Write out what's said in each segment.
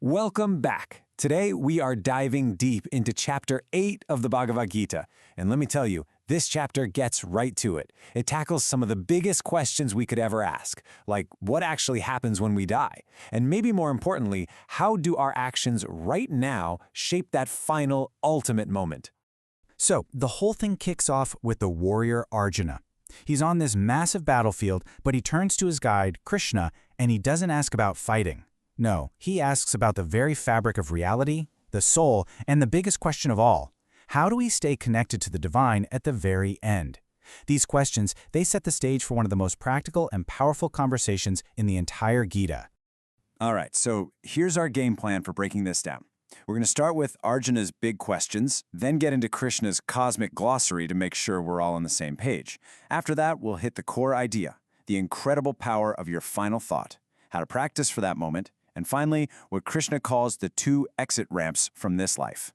Welcome back. Today we are diving deep into chapter 8 of the Bhagavad Gita. And let me tell you, this chapter gets right to it. It tackles some of the biggest questions we could ever ask, like what actually happens when we die? And maybe more importantly, how do our actions right now shape that final, ultimate moment? So, the whole thing kicks off with the warrior Arjuna. He's on this massive battlefield, but he turns to his guide, Krishna, and he doesn't ask about fighting. No, he asks about the very fabric of reality, the soul, and the biggest question of all, how do we stay connected to the divine at the very end? These questions, they set the stage for one of the most practical and powerful conversations in the entire Gita. All right, so here's our game plan for breaking this down. We're going to start with Arjuna's big questions, then get into Krishna's cosmic glossary to make sure we're all on the same page. After that, we'll hit the core idea, the incredible power of your final thought, how to practice for that moment, and finally, what Krishna calls the 2 exit ramps from this life.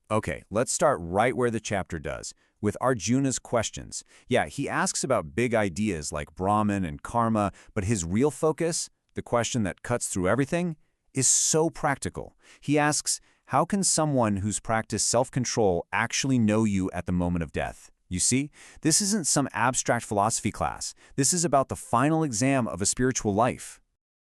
Okay, let's start right where the chapter does, with Arjuna's questions. Yeah, he asks about big ideas like Brahman and karma, but his real focus, the question that cuts through everything, is so practical. He asks, how can someone who's practiced self-control actually know you at the moment of death? You see, this isn't some abstract philosophy class. This is about the final exam of a spiritual life.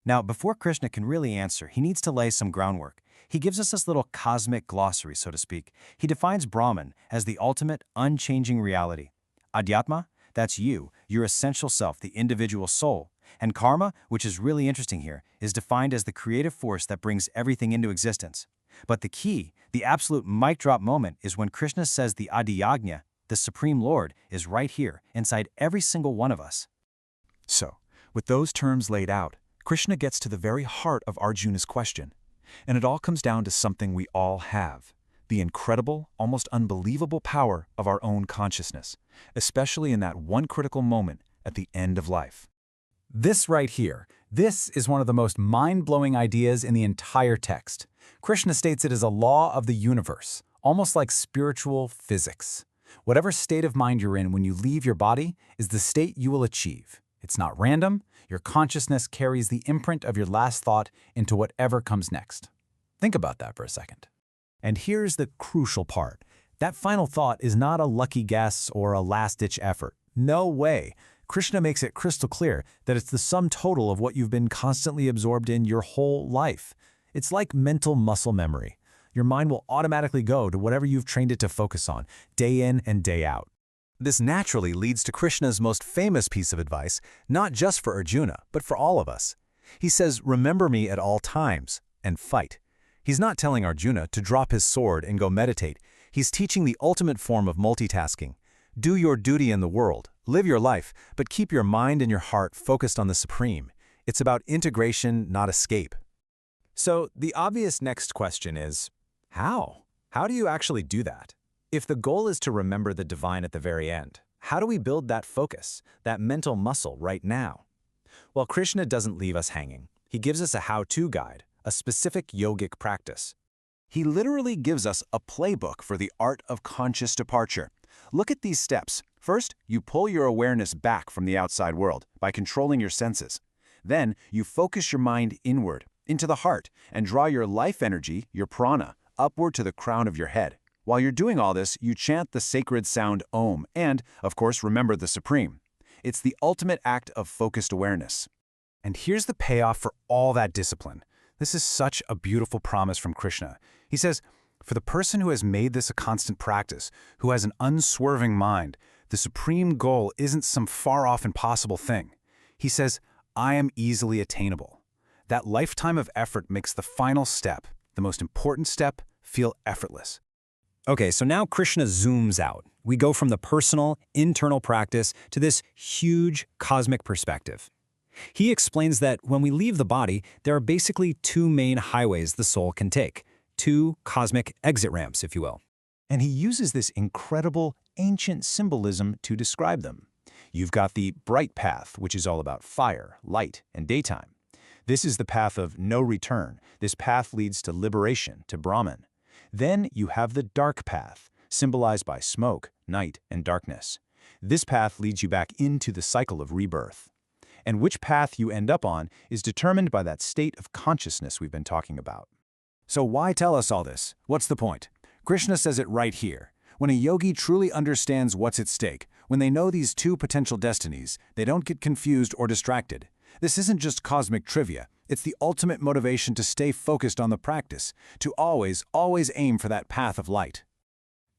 Now, before Krishna can really answer, he needs to lay some groundwork. He gives us this little cosmic glossary, so to speak. He defines Brahman as the ultimate, unchanging reality. Adhyatma, that's you, your essential self, the individual soul. And karma, which is really interesting here, is defined as the creative force that brings everything into existence. But the key, the absolute mic drop moment, is when Krishna says the Adhyagnya, the Supreme Lord, is right here, inside every single one of us. So, with those terms laid out, Krishna gets to the very heart of Arjuna's question. And it all comes down to something we all have, the incredible, almost unbelievable power of our own consciousness, especially in that one critical moment at the end of life. This right here, this is one of the most mind-blowing ideas in the entire text. Krishna states it as a law of the universe, almost like spiritual physics. Whatever state of mind you're in when you leave your body is the state you will achieve. It's not random. Your consciousness carries the imprint of your last thought into whatever comes next. Think about that for a second. And here's the crucial part. That final thought is not a lucky guess or a last-ditch effort. No way. Krishna makes it crystal clear that it's the sum total of what you've been constantly absorbed in your whole life. It's like mental muscle memory. Your mind will automatically go to whatever you've trained it to focus on, day in and day out. This naturally leads to Krishna's most famous piece of advice, not just for Arjuna, but for all of us. He says, remember me at all times, and fight. He's not telling Arjuna to drop his sword and go meditate. He's teaching the ultimate form of multitasking. Do your duty in the world, live your life, but keep your mind and your heart focused on the Supreme. It's about integration, not escape. So the obvious next question is, how? How do you actually do that? If the goal is to remember the divine at the very end, how do we build that focus, that mental muscle right now? Well, Krishna doesn't leave us hanging. He gives us a how-to guide, a specific yogic practice. He literally gives us a playbook for the art of conscious departure. Look at these steps. First, you pull your awareness back from the outside world by controlling your senses. Then, you focus your mind inward, into the heart, and draw your life energy, your prana, upward to the crown of your head. While you're doing all this, you chant the sacred sound Om and, of course, remember the Supreme. It's the ultimate act of focused awareness. And here's the payoff for all that discipline. This is such a beautiful promise from Krishna. He says, for the person who has made this a constant practice, who has an unswerving mind, the supreme goal isn't some far-off impossible thing. He says, I am easily attainable. That lifetime of effort makes the final step, the most important step, feel effortless. Okay, so now Krishna zooms out. We go from the personal, internal practice to this huge cosmic perspective. He explains that when we leave the body, there are basically 2 main highways the soul can take, 2 cosmic exit ramps, if you will. And he uses this incredible, ancient symbolism to describe them. You've got the bright path, which is all about fire, light, and daytime. This is the path of no return. This path leads to liberation, to Brahman. Then you have the dark path, symbolized by smoke, night, and darkness. This path leads you back into the cycle of rebirth. And which path you end up on is determined by that state of consciousness we've been talking about. So why tell us all this? What's the point? Krishna says it right here. When a yogi truly understands what's at stake, when they know these two potential destinies, they don't get confused or distracted. This isn't just cosmic trivia. It's the ultimate motivation to stay focused on the practice, to always aim for that path of light.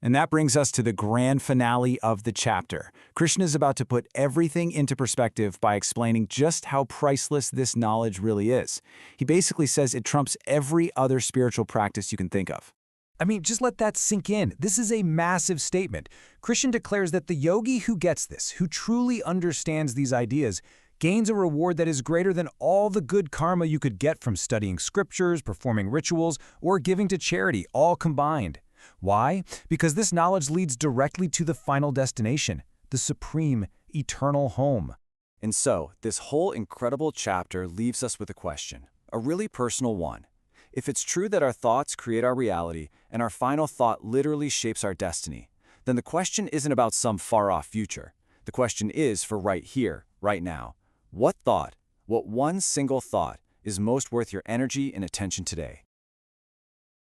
And that brings us to the grand finale of the chapter. Krishna is about to put everything into perspective by explaining just how priceless this knowledge really is. He basically says it trumps every other spiritual practice you can think of. I mean, just let that sink in. This is a massive statement. Krishna declares that the yogi who gets this, who truly understands these ideas, gains a reward that is greater than all the good karma you could get from studying scriptures, performing rituals, or giving to charity, all combined. Why? Because this knowledge leads directly to the final destination, the supreme, eternal home. And so, this whole incredible chapter leaves us with a question, a really personal one. If it's true that our thoughts create our reality and our final thought literally shapes our destiny, then the question isn't about some far-off future. The question is for right here, right now. What thought, what one single thought, is most worth your energy and attention today?